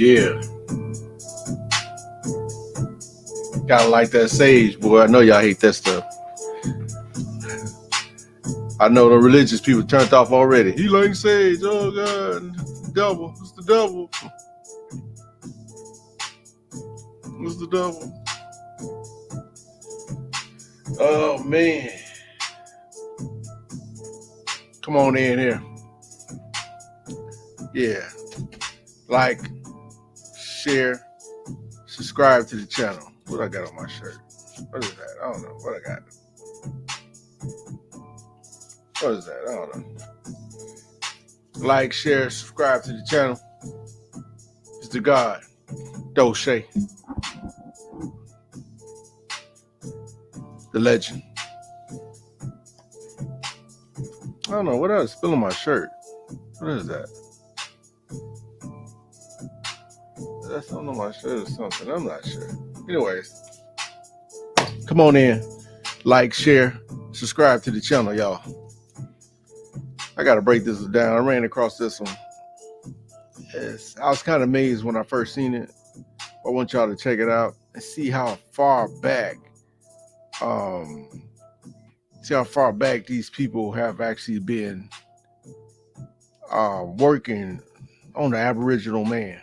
Yeah. Gotta like that sage, boy. I know y'all hate that stuff. I know the religious people turned off already. He likes sage. Oh, God. It's the devil. It's the devil. It's the devil. Oh, man. Come on in here. Yeah. Like, share, subscribe to the channel. What I got on my shirt? What is that? I don't know. What I got? What is that? I don't know. Like, share, subscribe to the channel. It's the God, Doche, the legend. I don't know. What else? Spilling my shirt. What is that? That's something on my shirt or something. I'm not sure. Anyways, come on in. Like, share, subscribe to the channel, y'all. I got to break this down. I ran across this one. I was kind of amazed when I first seen it. I want y'all to check it out and see how far back these people have actually been working on the Aboriginal man.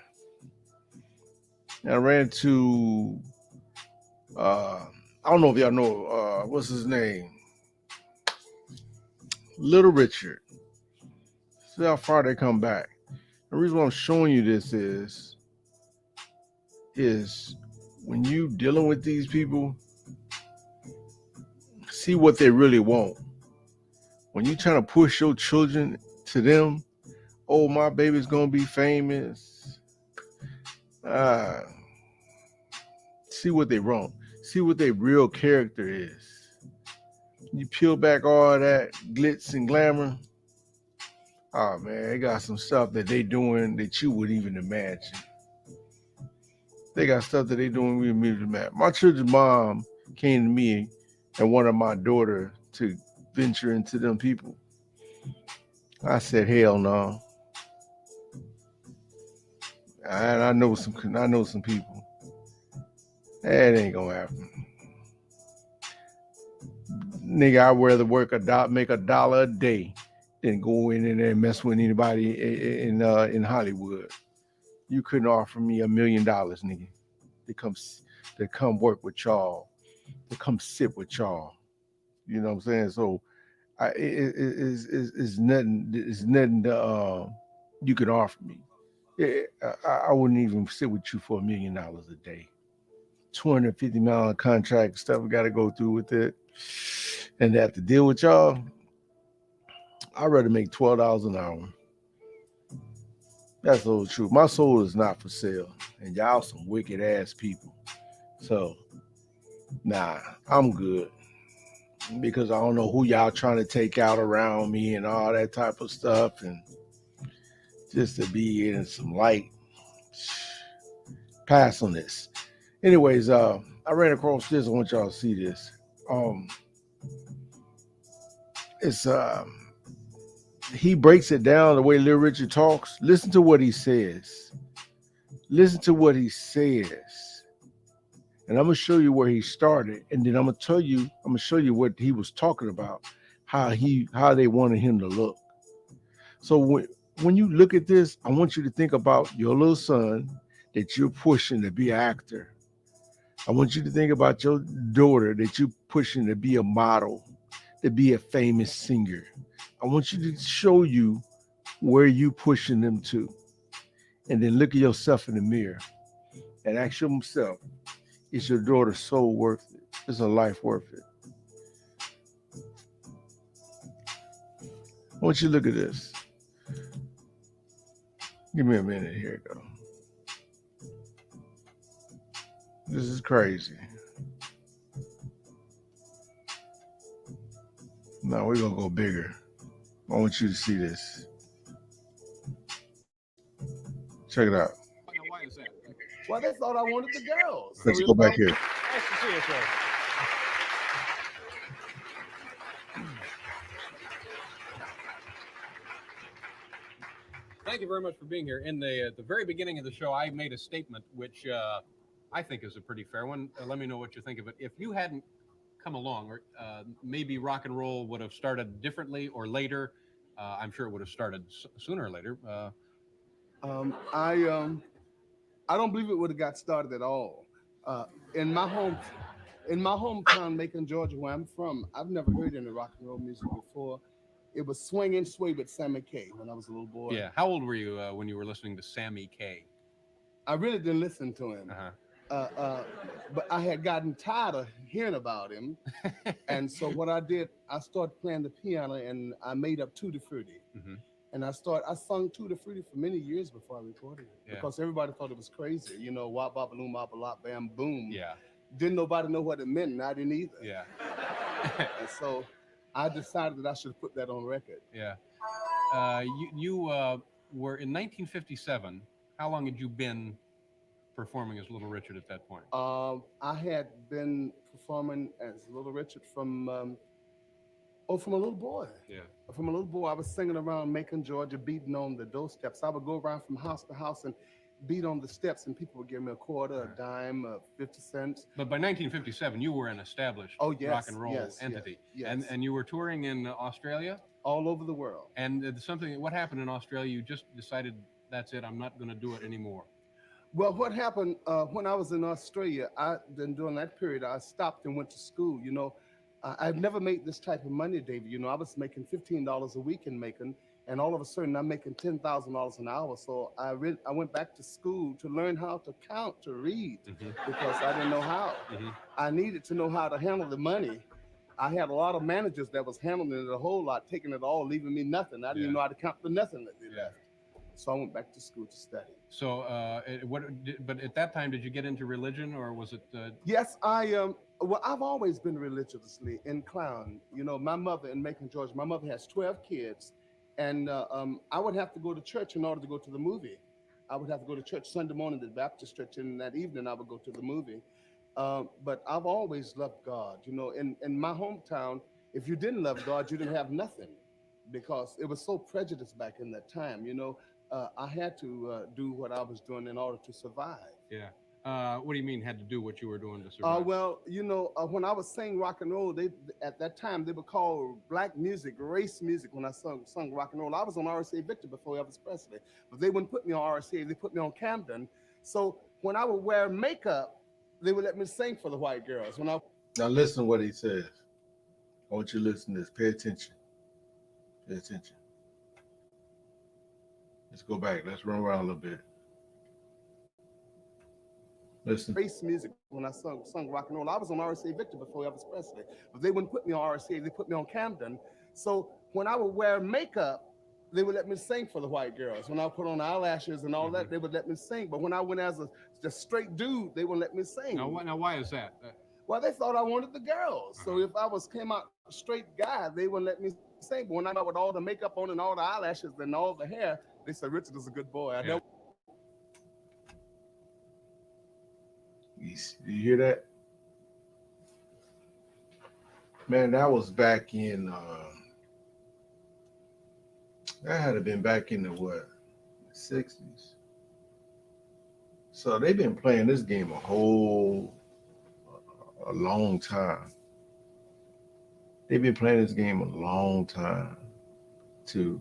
And I ran to I don't know if y'all know what's his name, Little Richard. See how far they come back. The reason why I'm showing you this is when you dealing with these people, see what they really want. When you trying to push your children to them, oh, my baby's gonna be famous. See what they want. See what their real character is. You peel back all that glitz and glamour. Oh man, they got some stuff that they doing that you wouldn't even imagine. They got stuff that they doing we wouldn't even imagine. My children's mom came to me and wanted my daughter to venture into them people. I said, hell no. And I know some people. That ain't gonna happen. Nigga, I'd rather make $1 a day than go in there and mess with anybody in Hollywood. You couldn't offer me $1 million, nigga, to come work with y'all, to come sit with y'all. You know what I'm saying? So it's nothing. It's nothing you could offer me. I wouldn't even sit with you for $1 million a day. $250 million contract stuff we got to go through with it, and have to deal with y'all. I'd rather make $12 an hour. That's the whole truth. My soul is not for sale, and y'all some wicked ass people. So, nah, I'm good because I don't know who y'all trying to take out around me and all that type of stuff, and just to be in some light. Pass on this. Anyways, I ran across this. I want y'all to see this. It's he breaks it down the way Little Richard talks. Listen to what he says. Listen to what he says. And I'm gonna show you where he started, and then I'm gonna show you what he was talking about, how they wanted him to look. So when you look at this, I want you to think about your little son that you're pushing to be an actor. I want you to think about your daughter that you're pushing to be a model, to be a famous singer. I want you to show you where you pushing them to. And then look at yourself in the mirror and ask yourself, is your daughter's soul worth it? Is her life worth it? I want you to look at this. Give me a minute. Here we go. This is crazy. No, we're going to go bigger. I want you to see this. Check it out. Well, they thought I wanted the girls. Let's go back here. Thank you very much for being here. In the very beginning of the show, I made a statement which I think is a pretty fair one. Let me know what you think of it. If you hadn't come along, or maybe rock and roll would have started differently or later. I'm sure it would have started sooner or later. Um, I um, I don't believe it would have got started at all. Uh, in my home, in my hometown, Macon, Georgia, where I'm from, I've never heard any rock and roll music before. It was Swing and Sway with Sammy Kaye when I was a little boy. Yeah. How old were you when you were listening to Sammy Kaye? I really didn't listen to him, Uh uh, uh, but I had gotten tired of hearing about him, huh. and so what I did, I started playing the piano, and I made up Tutti Frutti. Hmm. And I sung Tutti Frutti for many years before I recorded it Yeah. because everybody thought it was crazy. You know, wop bop loom bop a lot bam boom. Yeah. Didn't nobody know what it meant, and I didn't either. Yeah. And so I decided that I should put that on record. Yeah. You were in 1957. How long had you been performing as Little Richard at that point? I had been performing as Little Richard from a little boy. Yeah. From a little boy, I was singing around Macon, Georgia, beating on the doorsteps. I would go around from house to house and beat on the steps, and people would give me a quarter, a dime, 50 cents. But by 1957, you were an established Oh, rock yes, and roll yes, entity, yes, and yes. you were touring in Australia. All over the world. And something. What happened in Australia? You just decided that's it. I'm not going to do it anymore. Well, what happened when I was in Australia? Then during that period, I stopped and went to school. You know, I've never made this type of money, David. You know, I was making $15 a week in Macon, and all of a sudden, I'm making $10,000 an hour. So I went back to school to learn how to count, to read, Hmm. because I didn't know how. Hmm. I needed to know how to handle the money. I had a lot of managers that was handling it a whole lot, taking it all, leaving me nothing. I didn't Yeah. even know how to count the nothing that they Yeah. left. So I went back to school to study. So, but at that time, did you get into religion, or was it? Yes, Well, I've always been religiously inclined. You know, my mother in Macon, Georgia, my mother has 12 kids, and I would have to go to church in order to go to the movie. I would have to go to church Sunday morning at the Baptist church, and that evening I would go to the movie. But I've always loved God. You know, in my hometown, if you didn't love God, you didn't have nothing, because it was so prejudiced back in that time. You know, I had to do what I was doing in order to survive. Yeah. What do you mean had to do what you were doing to survive? Well, you know, when I was saying rock and roll, they at that time they would call black music race music. When I sung rock and roll, I was on RCA Victor before Elvis Presley, but they wouldn't put me on RCA. They put me on Camden. So when I would wear makeup, they would let me sing for the white girls. When I Now listen to what he says. I want you to listen to this. Pay attention. Pay attention. Let's go back. Let's run around a little bit. Listen. race music, when I sung rock and roll, I was on RCA Victor before Elvis Presley, but they wouldn't put me on RCA. They put me on Camden. So when I would wear makeup, they would let me sing for the white girls. When I put on eyelashes and all Hmm. that, they would let me sing. But when I went as a just straight dude, they wouldn't let me sing. Now, why is that? Well, they thought I wanted the girls. So Uh-huh. if I came out straight guy, they wouldn't let me sing. But when I came out with all the makeup on and all the eyelashes and all the hair, they said Richard is a good boy. Yeah. You hear that? Man, that was back in, that had to been back in the what, 60s. So they've been playing this game a long time. They've been playing this game a long time to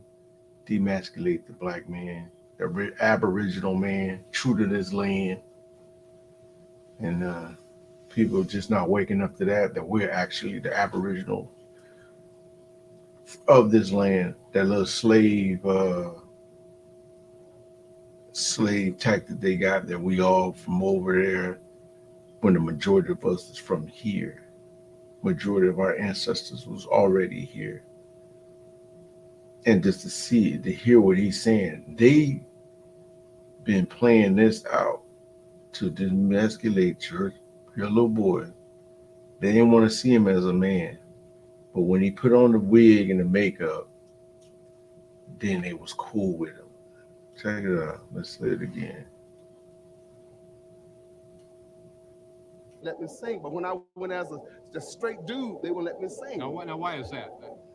demasculate the black man, the aboriginal man, true to this land. And people are just not waking up to that we're actually the aboriginal of this land. That little slave tactic they got, that we all from over there, when the majority of us is from here. Majority of our ancestors was already here. And just to hear what he's saying, they been playing this out to demasculate your little boy. They didn't want to see him as a man. But when he put on the wig and the makeup, then they was cool with him. Check it out. Let's say it again. let me sing. But when I went as a just straight dude, they wouldn't let me sing. Now, why is that?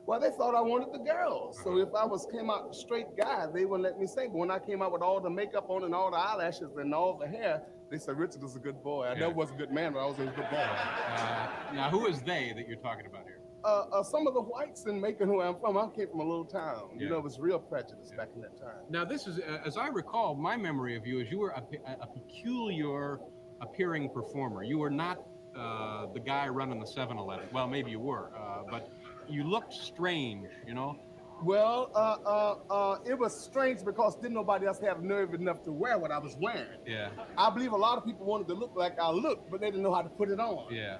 Well, they thought I wanted the girls. So if I came out straight guy, they wouldn't let me sing. But when I came out with all the makeup on and all the eyelashes and all the hair, they said Richard is a good boy. I never was a good man, but I was a good boy. Now, who is they that you're talking about here? Some of the whites in Macon, where I'm from, I came from a little town. You know, it was real prejudice back in that time. Now, this is, as I recall, my memory of you is you were a peculiar appearing performer. You were not the guy running the 7-Eleven. Well, maybe you were, but you looked strange, you know? Well, it was strange because didn't nobody else have nerve enough to wear what I was wearing. Yeah. I believe a lot of people wanted to look like I looked, but they didn't know how to put it on. Yeah,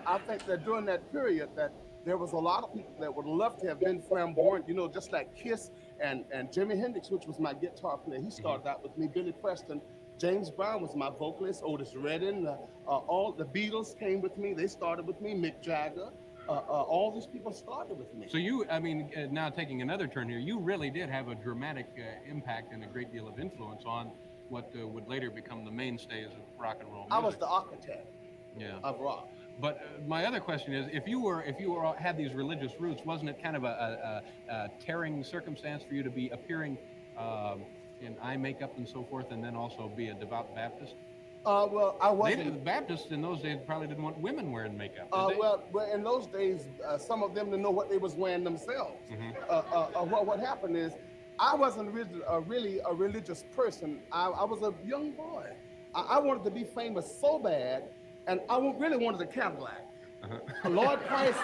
I think that during that period that there was a lot of people that would love to have been flamboyant, you know, just like Kiss and Jimi Hendrix, which was my guitar player. He started out with me. Billy Preston, James Brown was my vocalist. Otis Redding, all the Beatles came with me. They started with me. Mick Jagger. All these people started with me. So you, I mean, now taking another turn here, you really did have a dramatic impact and a great deal of influence on what would later become the mainstays of rock and roll music. I was the architect of rock. But my other question is, if you had these religious roots, wasn't it kind of a tearing circumstance for you to be appearing in eye makeup and so forth, and then also be a devout Baptist? Well, I wasn't. The Baptists in those days probably didn't want women wearing makeup. Well, in those days, some of them didn't know what they was wearing themselves. What happened is, I wasn't really a religious person. I was a young boy. I wanted to be famous so bad, and I really wanted a Cadillac. Lord Price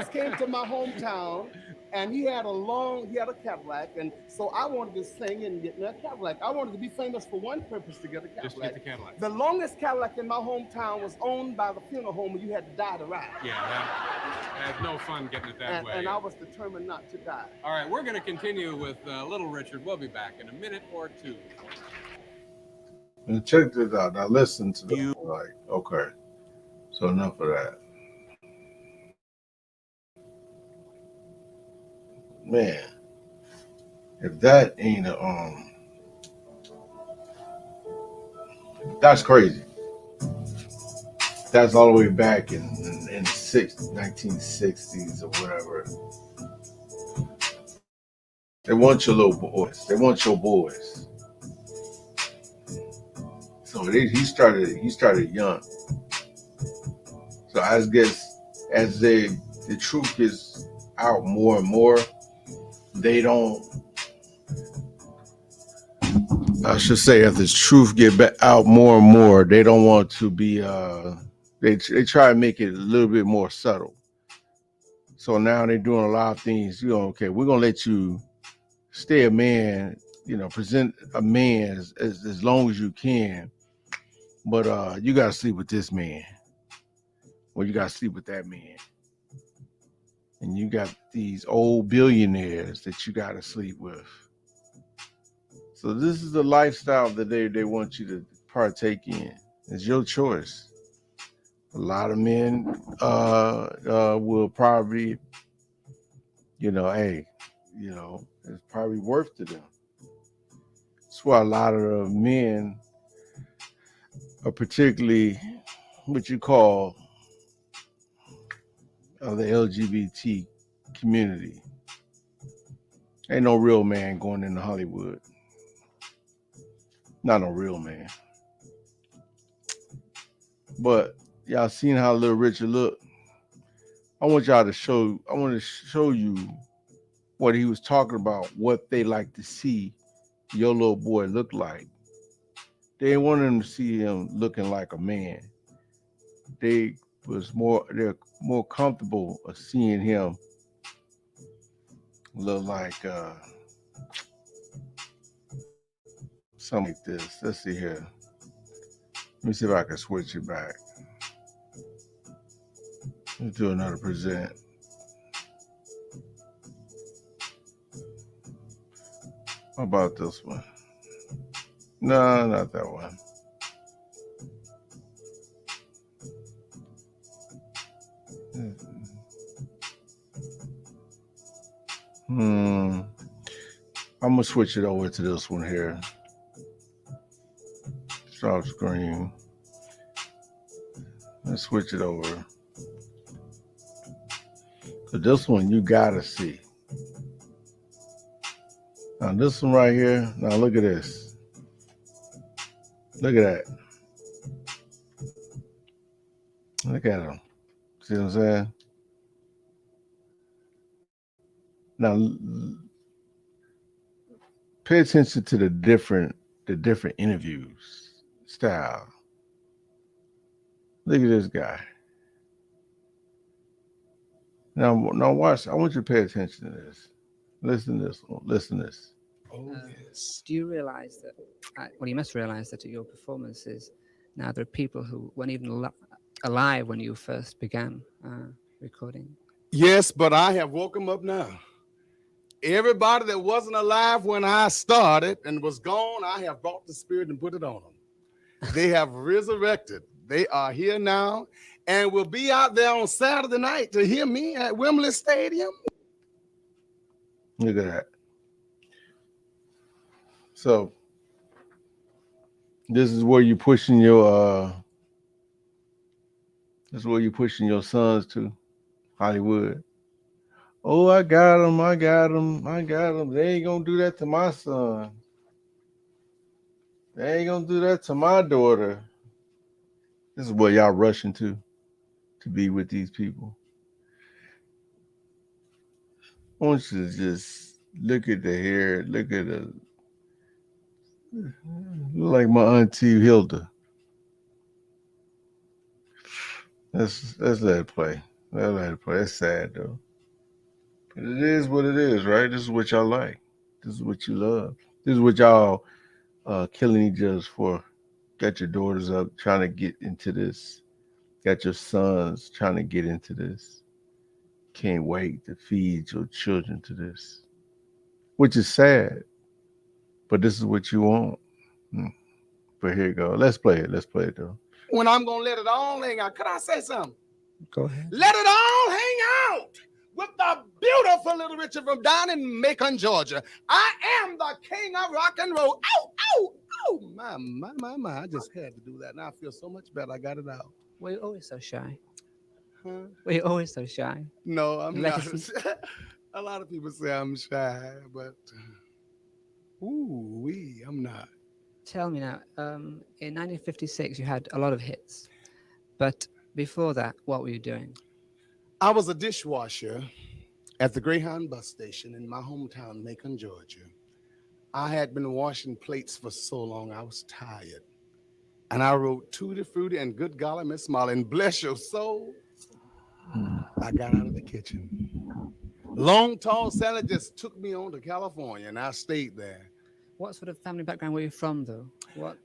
came to my hometown, and he had a Cadillac, and so I wanted to sing and get me a Cadillac. I wanted to be famous for one purpose, to get a Cadillac. Just to get the Cadillac. The longest Cadillac in my hometown was owned by the funeral home, and you had to die to ride. Yeah, that's no fun getting it that way. And I was determined not to die. All right, we're going to continue with Little Richard. We'll be back in a minute or two. And check this out. Now listen to the okay. So enough of that. Man, if that ain't that's crazy. That's all the way back in the 1960s or whatever. They want your little boys. They want your boys. So he started young. So I guess as the truth is out more and more, they don't. I should say, as the truth get out more and more, they don't want to be. They try to make it a little bit more subtle. So now they're doing a lot of things. You know, okay, we're gonna let you stay a man. You know, present a man as long as you can, but you gotta sleep with this man, or you gotta sleep with that man. And you got these old billionaires that you got to sleep with. So this is the lifestyle that they want you to partake in. It's your choice. A lot of men will probably, it's probably worth to them. That's why a lot of men are particularly what you call of the LGBT community. Ain't no real man going into Hollywood. Not no real man. But y'all seen how Little Richard looked? I want to show you what he was talking about, what they like to see your little boy look like. They didn't want them to see him looking like a man. They're more comfortable of seeing him look like something like this. Let's see here. Let me see if I can switch it back. Let's do another present. How about this one? No, not that one. I'm gonna switch it over to this one here. So off screen. Let's switch it over. But this one you gotta see. Now this one right here. Now look at this. Look at that. Look at him. See what I'm saying? Now pay attention to the different interviews style. Look at this guy. Now watch. I want you to pay attention to this. Listen to this. Listen to this. Oh, yes. Do you realize that? Well, you must realize that at your performances now there are people who weren't even alive when you first began recording. Yes, but I have woke them up now. Everybody that wasn't alive when I started and was gone, I have brought the spirit and put it on them. They have resurrected. They are here now and will be out there on Saturday night to hear me at Wembley Stadium. Look at that. So this is where you're pushing your this is where you're pushing your sons to, Hollywood. Oh, I got him, I got him, I got him. They ain't gonna do that to my son. They ain't gonna do that to my daughter. This is where y'all rushing to be with these people. I want you to just look at the hair, look at the look like my auntie Hilda. Let's let it play. Let it play. It's sad though. But it is what it is, right? This is what y'all like. This is what you love. This is what y'all killing each other for. Got your daughters up trying to get into this. Got your sons trying to get into this. Can't wait to feed your children to this. Which is sad. But this is what you want. But here you go. Let's play it. Let's play it though. When I'm going to let it all hang out. Could I say something? Go ahead. Let it all hang out with the beautiful little Richard from down in Macon, Georgia. I am the king of rock and roll. Ow, ow, ow. My. I just had to do that. Now I feel so much better. I got it out. Were you always so shy? Huh? Were you always so shy? No, I'm not. Legacy. A lot of people say I'm shy, but I'm not. Tell me now, in 1956 you had a lot of hits, but before that, what were you doing? I was a dishwasher at the Greyhound bus station in my hometown, Macon, Georgia. I had been washing plates for so long, I was tired. And I wrote Tutti Frutti and Good Golly Miss Molly, and bless your soul, I got out of the kitchen. Long, tall Sally just took me on to California, and I stayed there. What sort of family background were you from, though? What?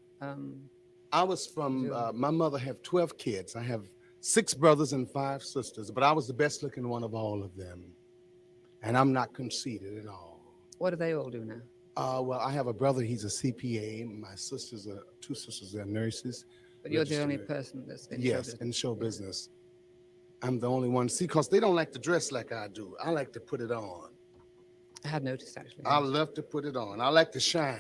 I was from, my mother had 12 kids. I have 6 brothers and 5 sisters, but I was the best looking one of all of them. And I'm not conceited at all. What do they all do now? Well, I have a brother, he's a CPA. My sisters are, 2 sisters are nurses. But you're the only person that's in show Yes, business. in show business. I'm the only one. See, because they don't like to dress like I do. I like to put it on. I had noticed, actually. I love to put it on. I like to shine.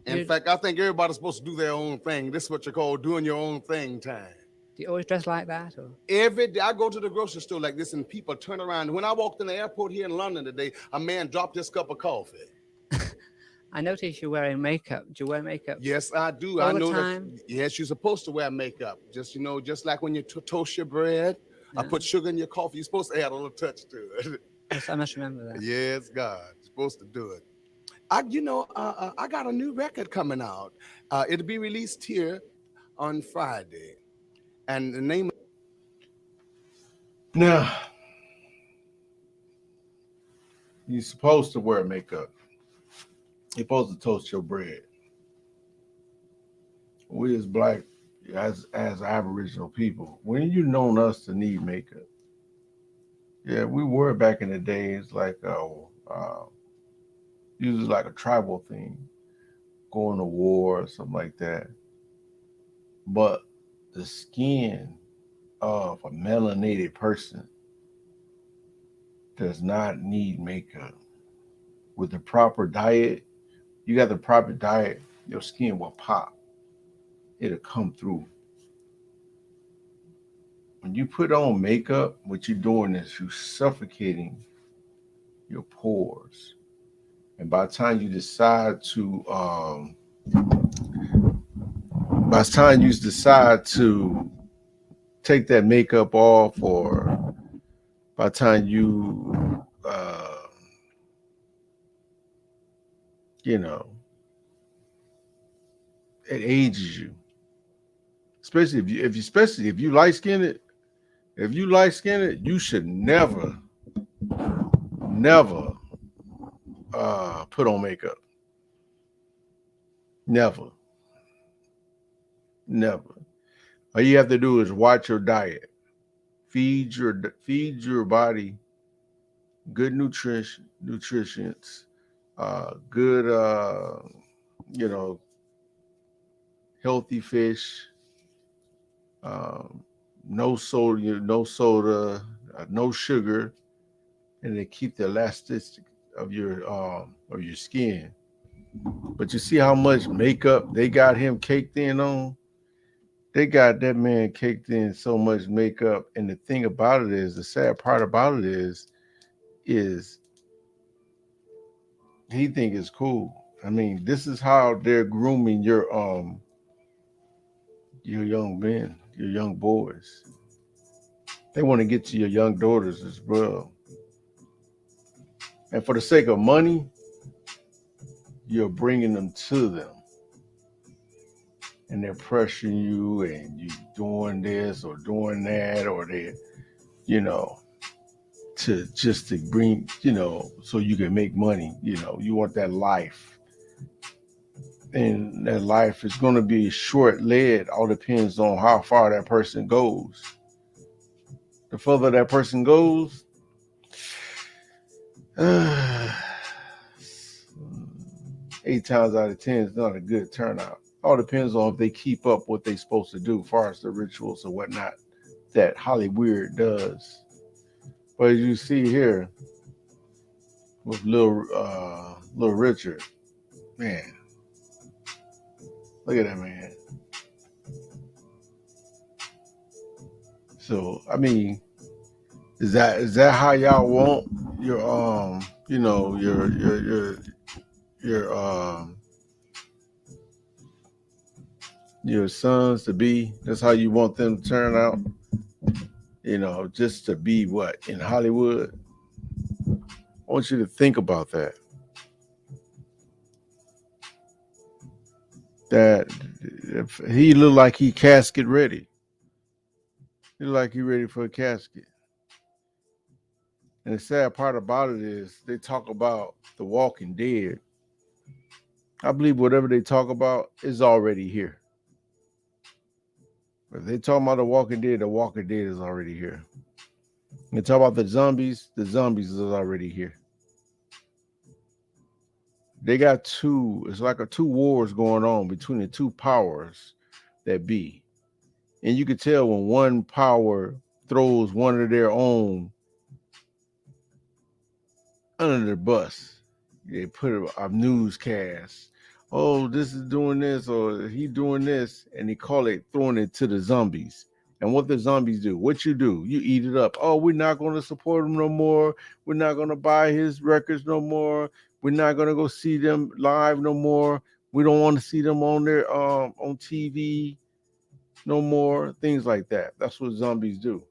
In Did- fact, I think everybody's supposed to do their own thing. This is what you call doing your own thing time. Do you always dress like that? Or? Every day I go to the grocery store like this and people turn around. When I walked in the airport here in London today, a man dropped his cup of coffee. I noticed you're wearing makeup. Do you wear makeup? Yes, I do. All I the know time? that. Yes, you're supposed to wear makeup. Just, just like when you toast your bread, I Yeah. put sugar in your coffee. You're supposed to add a little touch to it. Yes, I must remember that. Yes, God, you're supposed to do it. I got a new record coming out. It'll be released here on Friday. And the name. Now, you're supposed to wear makeup. You're supposed to toast your bread. We as black, as Aboriginal people, when you known us to need makeup? Yeah, we were back in the days like usually like a tribal thing, going to war or something like that. But the skin of a melanated person does not need makeup. With the proper diet, you got the proper diet, your skin will pop. it'll come through. When you put on makeup, what you're doing is you're suffocating your pores. And by the time you decide to, by the time you decide to take that makeup off, or by the time you, you know, it ages you. Especially if you light skinned, you should never put on makeup. Never, never. All you have to do is watch your diet. Feed your body good nutrients, good you know healthy fish, um, no soda, no sugar, and they keep the elasticity of your skin. But you see how much makeup they got him caked in on? They got that man caked in so much makeup. And the thing about it is, the sad part about it is he think it's cool. I mean, this is how they're grooming your young men, your young boys. They want to get to your young daughters as well. And for the sake of money, you're bringing them to them. And they're pressuring you, and you doing this or doing that, or they, you know, to bring, so you can make money. You want that life. And that life is going to be short lived. All depends on how far that person goes. The further that person goes, 8 times out of 10 is not a good turnout. All depends on if they keep up what they're supposed to do as far as the rituals or whatnot that Hollywood does. But as you see here with little Richard, man, look at that man. So I mean, is that how y'all want your your your sons to be? That's how you want them to turn out? Just to be what in Hollywood? I want you to think about that. That if he look like he casket ready. He look like he ready for a casket. And the sad part about it is they talk about the Walking Dead. I believe whatever they talk about is already here. If they talk about the Walking Dead is already here. They talk about the zombies is already here. They got it's like two wars going on between the two powers that be. And you can tell when one power throws one of their own under the bus. They put a newscast. Oh, this is doing this, or he doing this, and they call it throwing it to the zombies. And what the zombies do? What you do? You eat it up. Oh, we're not going to support him no more. We're not going to buy his records no more. We're not going to go see them live no more. We don't want to see them on their on TV no more. Things like that. That's what zombies do.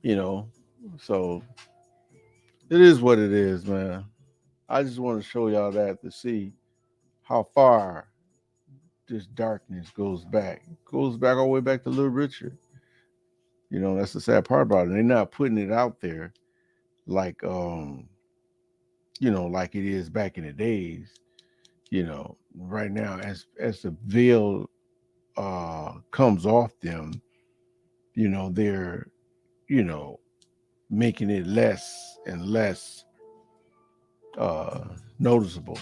You know. So it is what it is, man. I just want to show y'all that to see how far this darkness goes back. It goes back all the way back to Little Richard. That's the sad part about it. They're not putting it out there like like it is back in the days. Right now as the veil comes off them, they're, you know, making it less and less noticeable.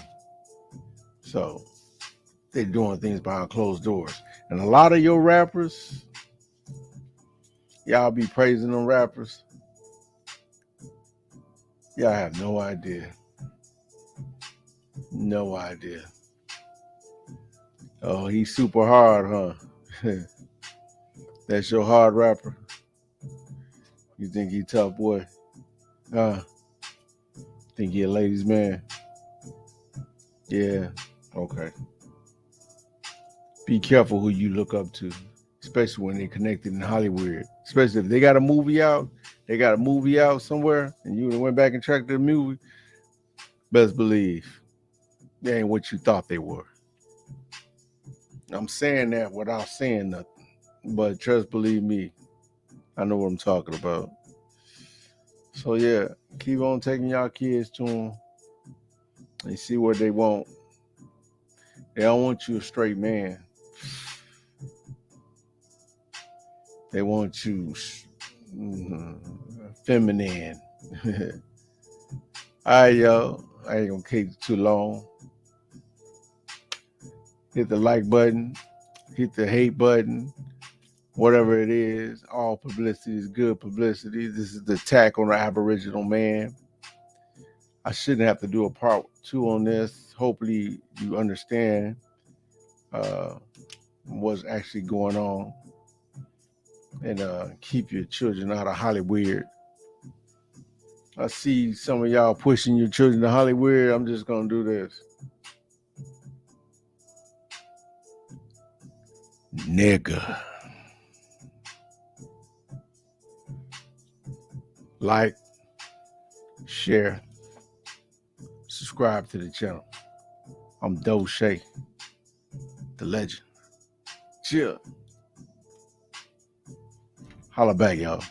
So they're doing things behind closed doors. And a lot of your rappers, y'all be praising them rappers. Y'all have no idea. No idea. Oh, he's super hard, huh? That's your hard rapper. You think he tough, boy? Think he a ladies' man? Yeah. Okay. Be careful who you look up to, especially when they're connected in Hollywood. Especially if they got a movie out, somewhere, and you went back and tracked the movie. Best believe they ain't what you thought they were. I'm saying that without saying nothing, but trust, believe me, I know what I'm talking about. So yeah, keep on taking y'all kids to them and see what they want. They don't want you a straight man. They want you feminine. All right, y'all. I ain't gonna keep it too long. Hit the like button, hit the hate button, whatever it is. All publicity is good publicity. This is the attack on the Aboriginal man. I shouldn't have to do a part 2 on this. Hopefully you understand what's actually going on, and keep your children out of Hollywood. I see some of y'all pushing your children to Hollywood. I'm just gonna do this. Nigga. Like, share, subscribe to the channel. I'm Doe Shay, the legend. Chill. Holla back, y'all.